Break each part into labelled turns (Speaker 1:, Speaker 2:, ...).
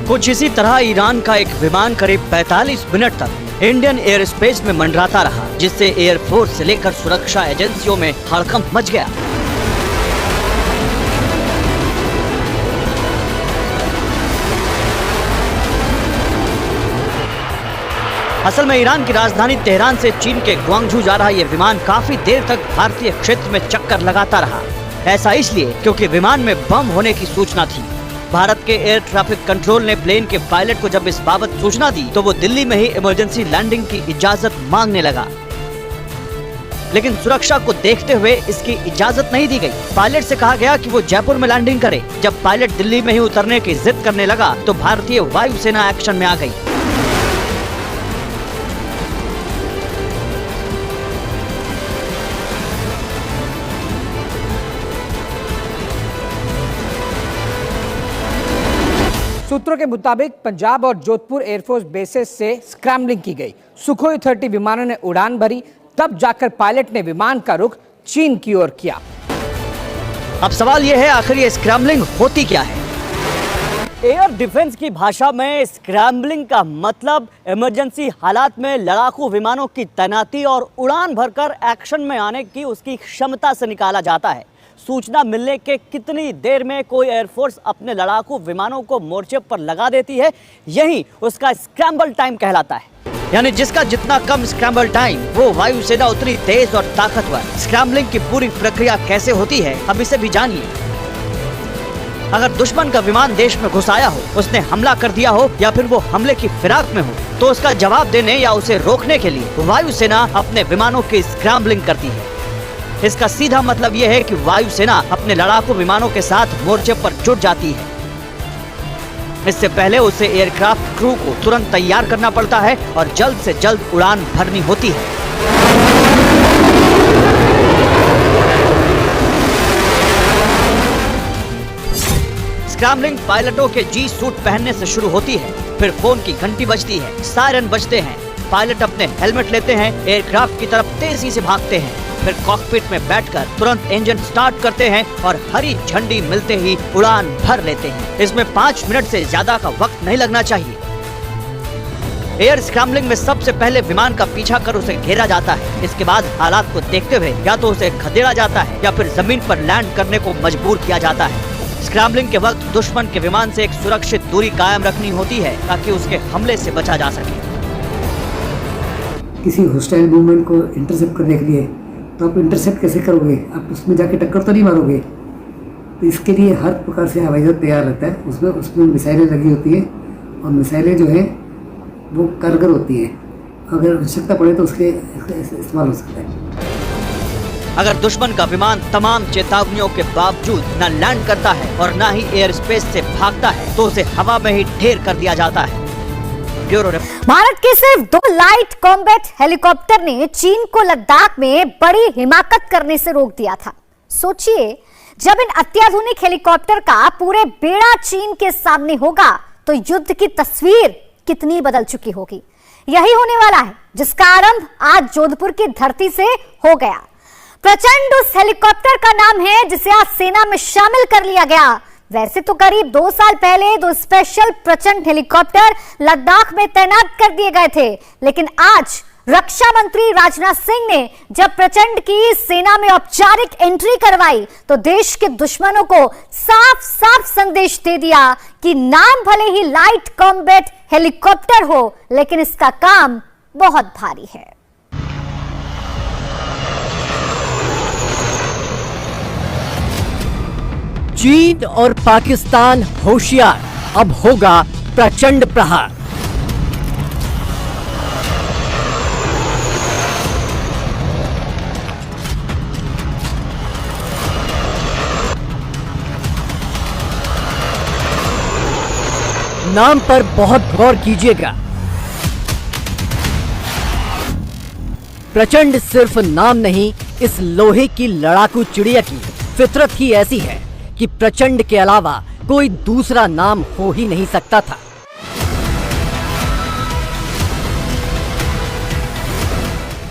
Speaker 1: कुछ इसी तरह ईरान का एक विमान करीब 45 मिनट तक इंडियन एयर स्पेस में मंडराता रहा, जिससे एयरफोर्स से लेकर सुरक्षा एजेंसियों में हड़कंप मच गया। असल में ईरान की राजधानी तेहरान से चीन के ग्वांगझू जा रहा यह विमान काफी देर तक भारतीय क्षेत्र में चक्कर लगाता रहा। ऐसा इसलिए क्योंकि विमान में बम होने की सूचना थी। भारत के एयर ट्रैफिक कंट्रोल ने प्लेन के पायलट को जब इस बाबत सूचना दी तो वो दिल्ली में ही इमरजेंसी लैंडिंग की इजाजत मांगने लगा, लेकिन सुरक्षा को देखते हुए इसकी इजाजत नहीं दी गई। पायलट से कहा गया कि वो जयपुर में लैंडिंग करे। जब पायलट दिल्ली में ही उतरने की जिद करने लगा तो भारतीय वायुसेना एक्शन में आ गई।
Speaker 2: सूत्रों के मुताबिक पंजाब और जोधपुर एयरफोर्स बेसेस से स्क्रैम्बलिंग की गई। सुखोई 30 विमानों ने उड़ान भरी, तब जाकर पायलट ने विमान का रुख चीन की ओर किया।
Speaker 1: अब सवाल यह है, आखिर ये स्क्रैम्बलिंग होती क्या है? एयर डिफेंस की भाषा में स्क्रैम्बलिंग का मतलब इमरजेंसी हालात में लड़ाकू विमानों की तैनाती और उड़ान भरकर एक्शन में आने की उसकी क्षमता से निकाला जाता है। सूचना मिलने के कितनी देर में कोई एयरफोर्स अपने लड़ाकू विमानों को मोर्चे पर लगा देती है, यही उसका स्क्रैम्बल टाइम कहलाता है। यानी जिसका जितना कम स्क्रैम्बल टाइम, वो वायुसेना उतनी तेज और ताकतवर। स्क्रैम्बलिंग की पूरी प्रक्रिया कैसे होती है, अब इसे भी जानिए। अगर दुश्मन का विमान देश में घुस आया हो, उसने हमला कर दिया हो या फिर वो हमले की फिराक में हो, तो उसका जवाब देने या उसे रोकने के लिए वायुसेना अपने विमानों की स्क्रैम्बलिंग करती है। इसका सीधा मतलब यह है कि वायुसेना अपने लड़ाकू विमानों के साथ मोर्चे पर जुट जाती है। इससे पहले उसे एयरक्राफ्ट क्रू को तुरंत तैयार करना पड़ता है और जल्द से जल्द उड़ान भरनी होती है। स्क्रैम्बलिंग पायलटों के जी सूट पहनने से शुरू होती है। फिर फोन की घंटी बजती है, सायरन बजते हैं, पायलट अपने हेलमेट लेते हैं, एयरक्राफ्ट की तरफ तेजी से भागते हैं, फिर कॉकपिट में बैठकर तुरंत इंजन स्टार्ट करते हैं और हरी झंडी मिलते ही उड़ान भर लेते हैं। इसमें 5 मिनट से ज्यादा का वक्त नहीं लगना चाहिए। एयर स्क्रैम्बलिंग में सबसे पहले विमान का पीछा कर उसे घेरा जाता है। इसके बाद हालात को देखते हुए या तो उसे खदेड़ा जाता है या फिर जमीन पर लैंड करने को मजबूर किया जाता है। स्क्रैम्बलिंग के वक्त दुश्मन के विमान से एक सुरक्षित दूरी कायम रखनी होती है ताकि उसके हमले से बचा जा सके।
Speaker 3: किसी होस्टाइल मूवमेंट को इंटरसेप्ट करने के लिए तो आप इंटरसेप्ट कैसे करोगे? आप उसमें जाके टक्कर तो नहीं मारोगे। तो इसके लिए हर प्रकार से हवाई जहाज तैयार रहता है। उसमें मिसाइलें लगी होती है और मिसाइलें जो है वो कारगर होती है। अगर आवश्यकता पड़े तो उसके इस्तेमाल हो सकता है।
Speaker 1: अगर दुश्मन का विमान तमाम चेतावनियों के बावजूद न लैंड करता है और न ही एयर स्पेस से भागता है तो उसे हवा में ही ढेर कर दिया जाता है।
Speaker 4: भारत के सिर्फ 2 लाइट कॉम्बैट हेलीकॉप्टर ने चीन को लद्दाख में बड़ी हिमाकत करने से रोक दिया था। सोचिए, जब इन अत्याधुनिक हेलीकॉप्टर का पूरे बेड़ा चीन के सामने होगा तो युद्ध की तस्वीर कितनी बदल चुकी होगी। यही होने वाला है जिसका आरंभ आज जोधपुर की धरती से हो गया। प्रचंड उस हेलीकॉप्टर का नाम है जिसे आज सेना में शामिल कर लिया गया। वैसे तो करीब 2 साल पहले 2 स्पेशल प्रचंड हेलीकॉप्टर लद्दाख में तैनात कर दिए गए थे, लेकिन आज रक्षा मंत्री राजनाथ सिंह ने जब प्रचंड की सेना में औपचारिक एंट्री करवाई तो देश के दुश्मनों को साफ साफ संदेश दे दिया कि नाम भले ही लाइट कॉम्बैट हेलीकॉप्टर हो, लेकिन इसका काम बहुत भारी है।
Speaker 5: चीन और पाकिस्तान होशियार, अब होगा प्रचंड प्रहार। नाम पर बहुत गौर कीजिएगा। प्रचंड सिर्फ नाम नहीं, इस लोहे की लड़ाकू चिड़िया की फितरत ही ऐसी है कि प्रचंड के अलावा कोई दूसरा नाम हो ही नहीं सकता था।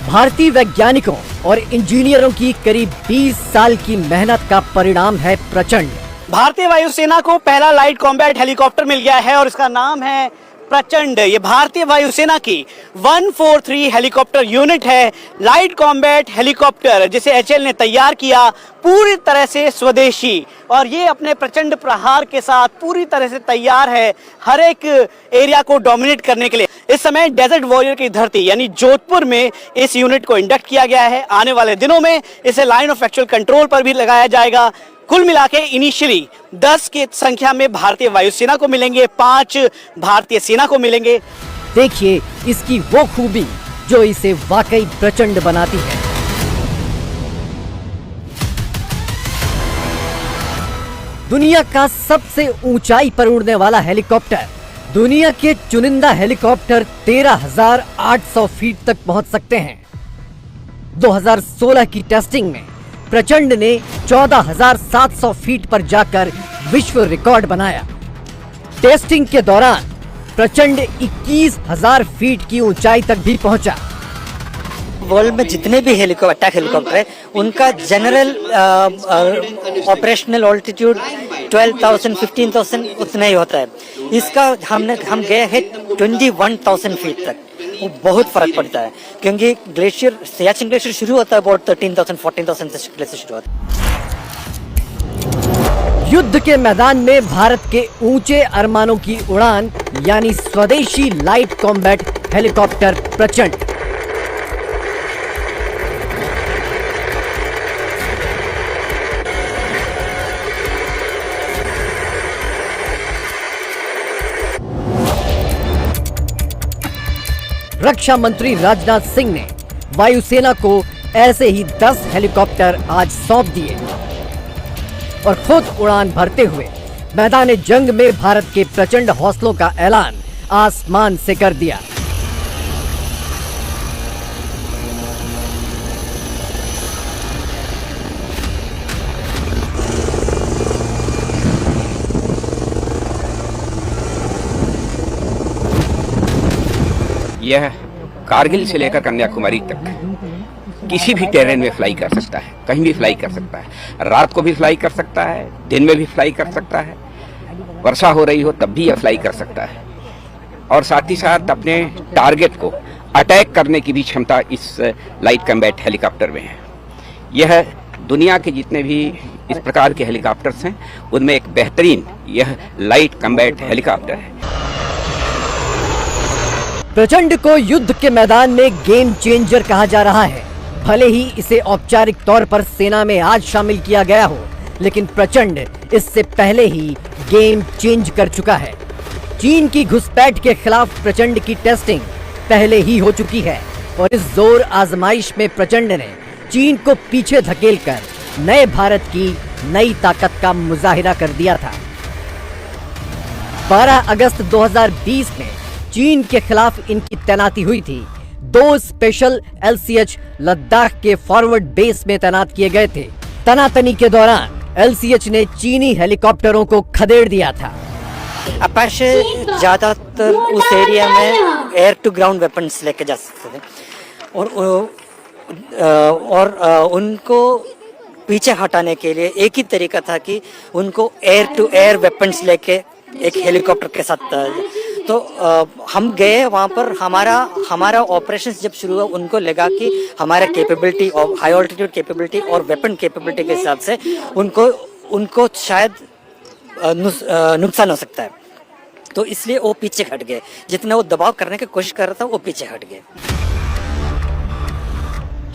Speaker 5: भारतीय वैज्ञानिकों और इंजीनियरों की करीब 20 साल की मेहनत का परिणाम है प्रचंड।
Speaker 1: भारतीय वायुसेना को पहला लाइट कॉम्बैट हेलीकॉप्टर मिल गया है और इसका नाम है प्रचंड। ये भारतीय वायुसेना की 143 हेलीकॉप्टर यूनिट है, लाइट कॉम्बैट हेलीकॉप्टर जिसे एचएएल ने तैयार किया, पूरी तरह से स्वदेशी, और ये अपने प्रचंड प्रहार के साथ पूरी तरह से तैयार है हर एक एरिया को डोमिनेट करने के लिए। इस समय डेजर्ट वॉरियर की धरती यानी जोधपुर में इस यूनिट को इंडक्ट किया गया है। आने वाले दिनों में इसे लाइन ऑफ एक्चुअल कंट्रोल पर भी लगाया जाएगा। कुल मिला के इनिशियली 10 की संख्या में भारतीय वायुसेना को मिलेंगे, 5 भारतीय सेना को मिलेंगे।
Speaker 5: देखिए इसकी वो खूबी जो इसे वाकई प्रचंड बनाती है। दुनिया का सबसे ऊंचाई पर उड़ने वाला हेलीकॉप्टर। दुनिया के चुनिंदा हेलीकॉप्टर 13,800 फीट तक पहुंच सकते हैं। 2016 की टेस्टिंग में प्रचंड ने 14,700 फीट पर जाकर विश्व रिकॉर्ड बनाया। टेस्टिंग के दौरान प्रचंड 21,000 फीट की ऊंचाई तक भी पहुंचा।
Speaker 6: वर्ल्ड में जितने भी अटैक हेलीकॉप्टर है उनका जनरल ऑपरेशनल ऑल्टीट्यूड 12,000 15,000 उतना ही होता है। इसका हम गए हैं 21,000 फीट तक। वो बहुत फर्क पड़ता है क्योंकि ग्लेशियर सियाचिन ग्लेशियर शुरू होता है अबाउट 13,000 14,000 से ग्लेशियर शुरू होता है।
Speaker 5: युद्ध के मैदान में भारत के ऊंचे अरमानों की उड़ान यानी स्वदेशी लाइट कॉम्बैट हेलीकॉप्टर प्रचंड। रक्षा मंत्री राजनाथ सिंह ने वायुसेना को ऐसे ही 10 हेलीकॉप्टर आज सौंप दिए और खुद उड़ान भरते हुए मैदान जंग में भारत के प्रचंड हौसलों का ऐलान आसमान से कर दिया।
Speaker 7: यह कारगिल से लेकर कन्याकुमारी तक किसी भी टेरेन में फ्लाई कर सकता है, कहीं भी फ्लाई कर सकता है, रात को भी फ्लाई कर सकता है, दिन में भी फ्लाई कर सकता है, वर्षा हो रही हो तब भी यह फ्लाई कर सकता है और साथ ही साथ अपने टारगेट को अटैक करने की भी क्षमता इस लाइट कॉम्बैट हेलीकॉप्टर में है। यह दुनिया के जितने भी इस प्रकार के हेलीकॉप्टर्स हैं उनमें एक बेहतरीन यह लाइट कॉम्बैट हेलीकॉप्टर है।
Speaker 5: प्रचंड को युद्ध के मैदान में गेम चेंजर कहा जा रहा है। भले ही इसे औपचारिक तौर पर सेना में आज शामिल किया गया हो, लेकिन प्रचंड इससे पहले ही गेम चेंज कर चुका है। चीन की घुसपैठ के खिलाफ प्रचंड की टेस्टिंग पहले ही हो चुकी है और इस जोर आजमाइश में प्रचंड ने चीन को पीछे धकेलकर नए भारत की नई ताकत का मुजाहिरा कर दिया था। 12 अगस्त 2020 में चीन के खिलाफ इनकी तैनाती हुई थी। 2 स्पेशल LCH लद्दाख के फॉरवर्ड बेस में तैनात किए गए थे। तनातनी के दौरान LCH ने चीनी हेलीकॉप्टरों को खदेड़ दिया था।
Speaker 6: अपाचे ज्यादातर उस एरिया में एयर टू ग्राउंड वेपन्स लेके जा सकते थे और उनको पीछे हटाने के लिए एक ही तरीका था कि उनको एयर टू एयर वेपन्स लेके एक हेलीकॉप्टर के साथ तो हम गए वहाँ पर। हमारा ऑपरेशंस जब शुरू हुआ उनको लगा कि हमारा कैपेबिलिटी और हाई ऑल्टीट्यूड कैपेबिलिटी और वेपन कैपेबिलिटी के हिसाब से उनको शायद नुकसान हो सकता है, तो इसलिए वो पीछे हट गए। जितना वो दबाव करने की कोशिश कर रहा था वो पीछे हट गए।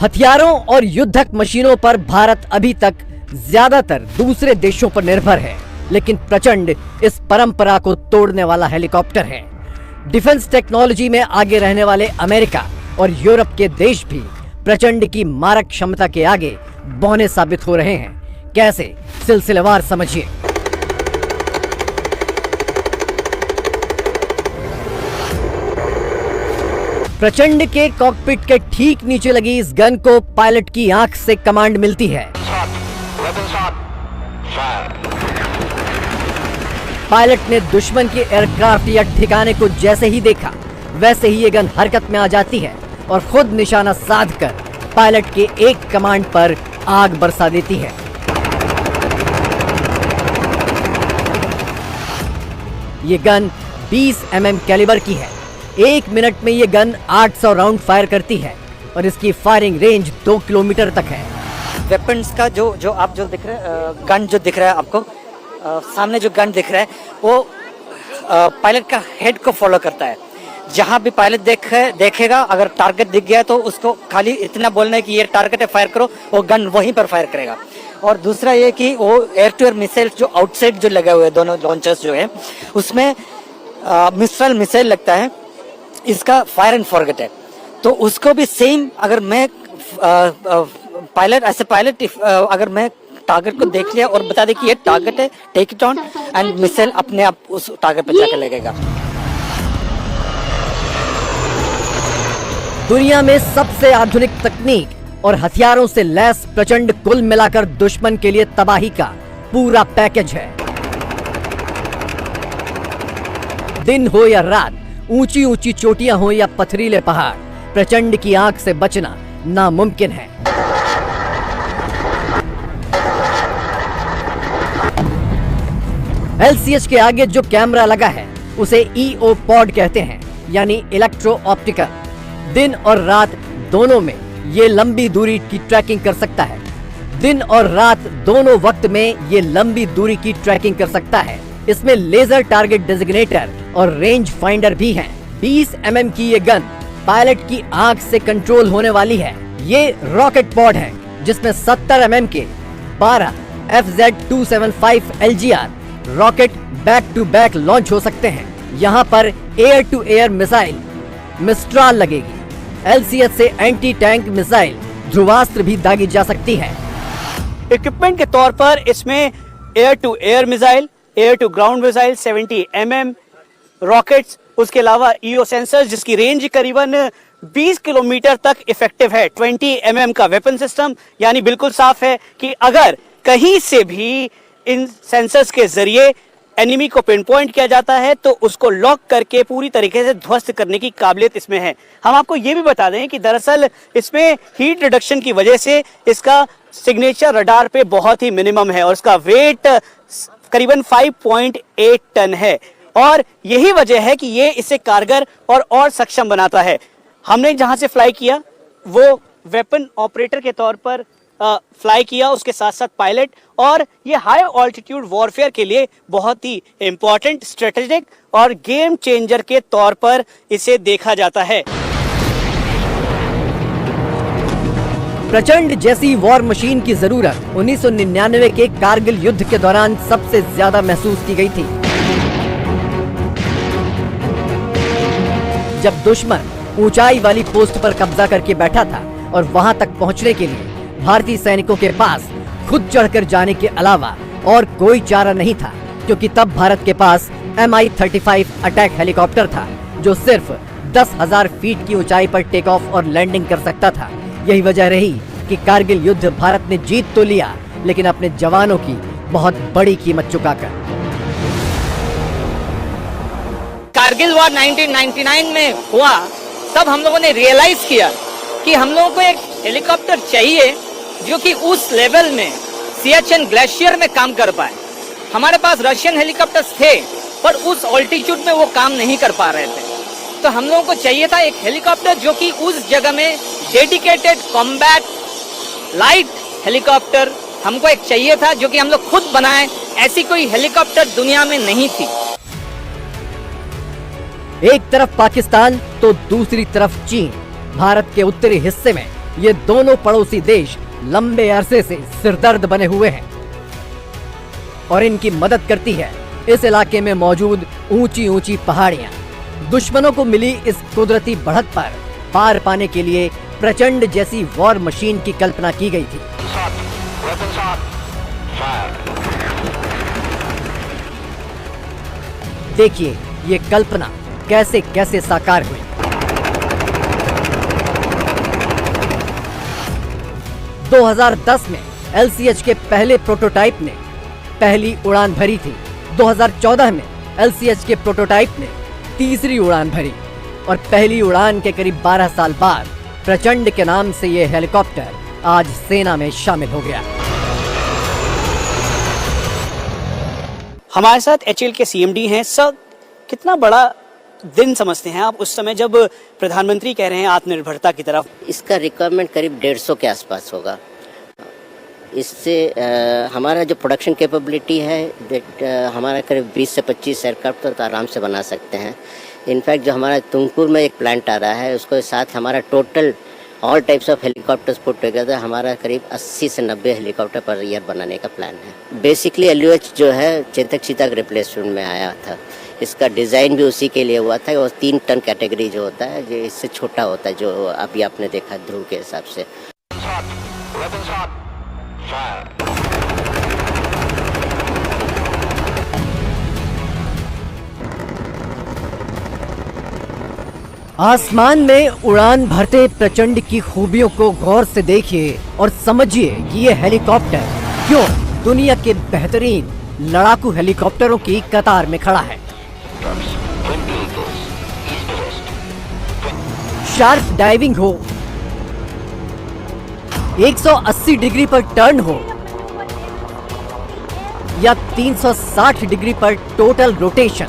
Speaker 5: हथियारों और युद्धक मशीनों पर भारत अभी तक ज्यादातर दूसरे देशों पर निर्भर है, लेकिन प्रचंड इस परंपरा को तोड़ने वाला हेलीकॉप्टर है। डिफेंस टेक्नोलॉजी में आगे रहने वाले अमेरिका और यूरोप के देश भी प्रचंड की मारक क्षमता के आगे बौने साबित हो रहे हैं। कैसे, सिलसिलेवार समझिए। प्रचंड के कॉकपिट के ठीक नीचे लगी इस गन को पायलट की आंख से कमांड मिलती है। पायलट ने दुश्मन के एयरक्राफ्ट या ठिकाने को जैसे ही देखा वैसे ही ये गन हरकत में आ जाती है और खुद निशाना साधकर पायलट के एक कमांड पर आग बरसा देती है। ये गन 20 mm कैलिबर की है। 1 मिनट में ये गन 800 राउंड फायर करती है और इसकी फायरिंग रेंज 2 किलोमीटर तक है।
Speaker 6: वेपन्स का जो आप जो दिख रहे हैं गन जो दिख रहा है आपको सामने जो गन दिख रहा है वो पायलट का हेड को फॉलो करता है। जहां भी पायलट देखेगा अगर टारगेट दिख गया तो उसको खाली इतना बोलना है कि ये टारगेट है, फायर करो, वो गन वहीं पर फायर करेगा। और दूसरा ये कि वो एयर टू एयर मिसाइल जो आउटसाइड जो लगे हुए हैं दोनों लॉन्चर्स जो है उसमें मिसाइल लगता है, इसका फायर एंड फॉरगेट है। तो उसको भी सेम अगर मैं पायलट अगर मैं टारगेट को देख लिया और बता दे कि ये टारगेट है, take it on and missile अपने आप उस टारगेट पर जाकर लगेगा।
Speaker 5: दुनिया में सबसे आधुनिक तकनीक और हथियारों से लैस प्रचंड कुल मिलाकर दुश्मन के लिए तबाही का पूरा पैकेज है। दिन हो या रात, ऊंची ऊंची चोटियां हो या पथरीले पहाड़, प्रचंड की आंख से बचना नामुमकिन है। LCH के आगे जो कैमरा लगा है उसे EO पॉड कहते हैं, यानी इलेक्ट्रो ऑप्टिकल। दिन और रात दोनों में ये लंबी दूरी की ट्रैकिंग कर सकता है। दिन और रात दोनों वक्त में ये लंबी दूरी की ट्रैकिंग कर सकता है। इसमें लेजर टारगेट डेजिग्नेटर और रेंज फाइंडर भी हैं। 20 mm की ये गन पायलट की आंख से कंट्रोल होने वाली है। ये रॉकेट पॉड है जिसमें 70 mm के 12 FZ-275 LGR rocket back to back launch हो सकते हैं। यहाँ पर air to air missile Mistral लगेगी। LCH से एंटी टैंक मिसाइल ध्रुवास्त्र भी दागी जा सकती है।
Speaker 1: इक्विपमेंट के तौर पर इसमें air to air missile, air to ground missile 70 mm rockets, उसके अलावा EO सेंसर जिसकी रेंज करीबन 20 किलोमीटर तक इफेक्टिव है। 20 mm का वेपन सिस्टम, यानी बिल्कुल साफ है कि अगर कहीं से भी इन सेंसर्स के जरिए एनिमी को पिन पॉइंट किया जाता है तो उसको लॉक करके पूरी तरीके से ध्वस्त करने की काबिलियत इसमें है। हम आपको ये भी बता दें कि दरअसल इसमें हीट रिडक्शन की वजह से इसका सिग्नेचर रडार पे बहुत ही मिनिमम है और इसका वेट करीबन 5.8 टन है और यही वजह है कि ये इसे कारगर और सक्षम बनाता है। हमने जहां से फ्लाई किया वो वेपन ऑपरेटर के तौर पर फ्लाई किया, उसके साथ साथ पायलट, और ये हाई ऑल्टीट्यूड वॉरफेयर के लिए बहुत ही इंपॉर्टेंट, स्ट्रेटेजिक और गेम चेंजर के तौर पर इसे देखा जाता है।
Speaker 5: प्रचंड जैसी वॉर मशीन की जरूरत 1999 के कारगिल युद्ध के दौरान सबसे ज्यादा महसूस की गई थी, जब दुश्मन ऊंचाई वाली पोस्ट पर कब्जा करके बैठा था और वहां तक पहुंचने के लिए भारतीय सैनिकों के पास खुद चढ़कर जाने के अलावा और कोई चारा नहीं था, क्योंकि तब भारत के पास Mi-35 अटैक हेलीकॉप्टर था जो सिर्फ 10,000 फीट की ऊंचाई पर टेक ऑफ और लैंडिंग कर सकता था। यही वजह रही कि कारगिल युद्ध भारत ने जीत तो लिया, लेकिन अपने जवानों की बहुत बड़ी कीमत चुकाकर।
Speaker 8: कारगिल वॉर 1999 में हुआ, तब हम लोगों ने रियलाइज किया कि हम लोगों को एक हेलीकॉप्टर चाहिए जो कि उस लेवल में सियाचिन ग्लेशियर में काम कर पाए। हमारे पास रशियन हेलीकॉप्टर्स थे पर उस ऑल्टीट्यूड में वो काम नहीं कर पा रहे थे, तो हम लोगों को चाहिए था एक हेलीकॉप्टर जो कि उस जगह में डेडिकेटेड कॉम्बैट लाइट हेलीकॉप्टर हमको एक चाहिए था, जो कि हम लोग खुद बनाए। ऐसी कोई हेलीकॉप्टर दुनिया में नहीं थी।
Speaker 5: एक तरफ पाकिस्तान तो दूसरी तरफ चीन। भारत के उत्तरी हिस्से में ये दोनों पड़ोसी देश लंबे अरसे से सिरदर्द बने हुए हैं और इनकी मदद करती है इस इलाके में मौजूद ऊंची ऊंची पहाड़ियां। दुश्मनों को मिली इस कुदरती बढ़त पर पार पाने के लिए प्रचंड जैसी वॉर मशीन की कल्पना की गई थी। देखिए ये कल्पना कैसे कैसे साकार हुई। – 2010 में LCH के पहले प्रोटोटाइप ने पहली उड़ान भरी थी। 2014 में LCH के प्रोटोटाइप ने तीसरी उड़ान भरी और पहली उड़ान के करीब 12 साल बाद प्रचंड के नाम से यह हेलीकॉप्टर आज सेना में शामिल हो गया।
Speaker 1: हमारे साथ HAL के CMD हैं सर कितना बड़ा दिन समझते हैं आप उस समय जब प्रधानमंत्री कह रहे हैं आत्मनिर्भरता की तरफ?
Speaker 9: इसका रिक्वायरमेंट करीब 150 के आसपास होगा। इससे हमारा जो प्रोडक्शन कैपेबिलिटी है हमारा करीब 20 से 25 एयरक्राफ्ट तो आराम से बना सकते हैं। इनफैक्ट जो हमारा तुमकुर में एक प्लांट आ रहा है उसके साथ हमारा total all types of helicopters put together हमारा करीब 80 से 90 हेलीकॉप्टर पर ईयर बनाने का प्लान है। बेसिकली LUH जो है चेतक चीता के रिप्लेसमेंट में आया था। इसका डिज़ाइन भी उसी के लिए हुआ था। वो 3 टन कैटेगरी जो होता है जो इससे छोटा होता है, जो अभी आपने देखा ध्रुव के हिसाब से।
Speaker 5: आसमान में उड़ान भरते प्रचंड की खूबियों को गौर से देखिए और समझिए कि ये हेलीकॉप्टर क्यों दुनिया के बेहतरीन लड़ाकू हेलीकॉप्टरों की कतार में खड़ा है। शार्प डाइविंग हो, 180 डिग्री पर टर्न हो या 360 डिग्री पर टोटल रोटेशन,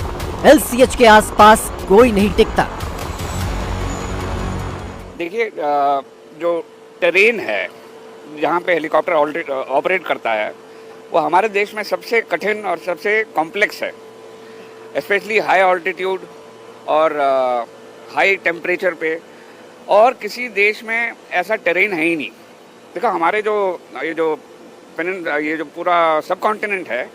Speaker 5: LCH के आसपास कोई नहीं टिकता।
Speaker 7: देखिए, जो टेरेन है जहाँ पे हेलीकॉप्टर ऑपरेट करता है वो हमारे देश में सबसे कठिन और सबसे कॉम्प्लेक्स है, स्पेशली हाई ऑल्टीट्यूड और हाई टेम्परेचर पे। और किसी देश में ऐसा टेरेन है ही नहीं। देखो, हमारे ये जो पूरा सब कॉन्टिनेंट है,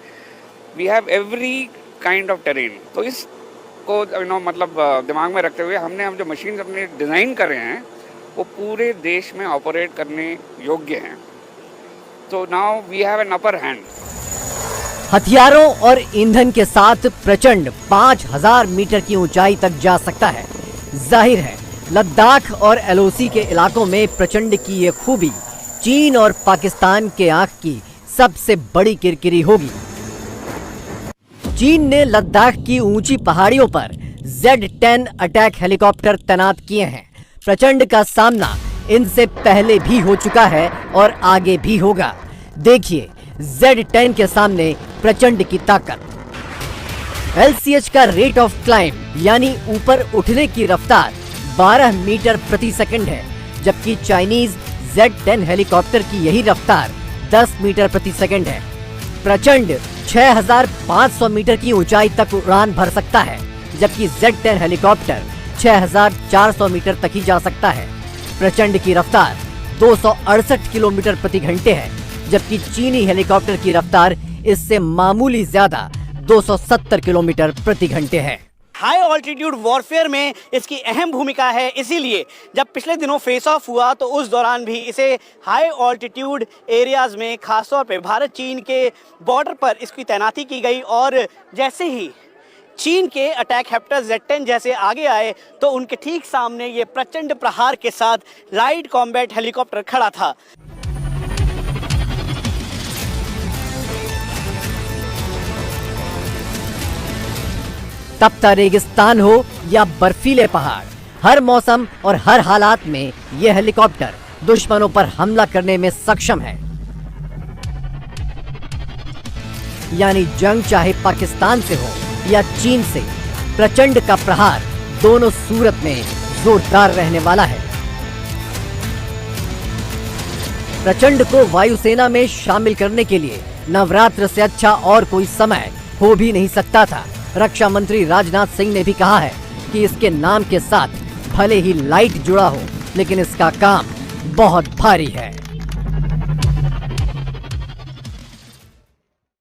Speaker 7: we have every kind of terrain. तो इसको मतलब दिमाग में रखते हुए हम जो मशीन अपने डिज़ाइन कर रहे हैं वो पूरे देश में ऑपरेट करने योग्य हैं। तो now we have an upper hand.
Speaker 5: हथियारों और ईंधन के साथ प्रचंड 5000 मीटर की ऊंचाई तक जा सकता है। जाहिर है लद्दाख और LOC के इलाकों में प्रचंड की ये खूबी चीन और पाकिस्तान के आंख की सबसे बड़ी किरकिरी होगी। चीन ने लद्दाख की ऊंची पहाड़ियों पर Z-10 अटैक हेलीकॉप्टर तैनात किए हैं। प्रचंड का सामना इनसे पहले भी हो चुका है और आगे भी होगा। देखिए Z-10 के सामने प्रचंड की ताकत। LCH का रेट ऑफ क्लाइंब यानी ऊपर उठने की रफ्तार 12 मीटर प्रति सेकंड है, जबकि चाइनीज Z-10 हेलीकॉप्टर की यही रफ्तार 10 मीटर प्रति सेकंड है। प्रचंड 6500 मीटर की ऊंचाई तक उड़ान भर सकता है, जबकि Z-10 हेलीकॉप्टर 6400 मीटर तक ही जा सकता है। प्रचंड की रफ्तार 268 किलोमीटर प्रति घंटे है, जबकि चीनी हेलीकॉप्टर की रफ्तार इससे मामूली ज्यादा 270 किलोमीटर प्रति घंटे है।
Speaker 1: हाई ऑल्टीट्यूड वॉरफेयर में इसकी अहम भूमिका है, इसीलिए जब पिछले दिनों फेस ऑफ हुआ तो उस दौरान भी इसे हाई ऑल्टीट्यूड एरियाज में खासतौर पे भारत चीन के बॉर्डर पर इसकी तैनाती की गई। और जैसे ही चीन के अटैक हेप्टर Z-10 जैसे आगे आए तो उनके ठीक सामने ये प्रचंड प्रहार के साथ लाइट कॉम्बैट हेलीकॉप्टर खड़ा था।
Speaker 5: तपता रेगिस्तान हो या बर्फीले पहाड़, हर मौसम और हर हालात में यह हेलीकॉप्टर दुश्मनों पर हमला करने में सक्षम है। यानी जंग चाहे पाकिस्तान से हो या चीन से, प्रचंड का प्रहार दोनों सूरत में जोरदार रहने वाला है। प्रचंड को वायुसेना में शामिल करने के लिए नवरात्र से अच्छा और कोई समय हो भी नहीं सकता था। रक्षा मंत्री राजनाथ सिंह ने भी कहा है कि इसके नाम के साथ भले ही लाइट जुड़ा हो, लेकिन इसका काम बहुत भारी है।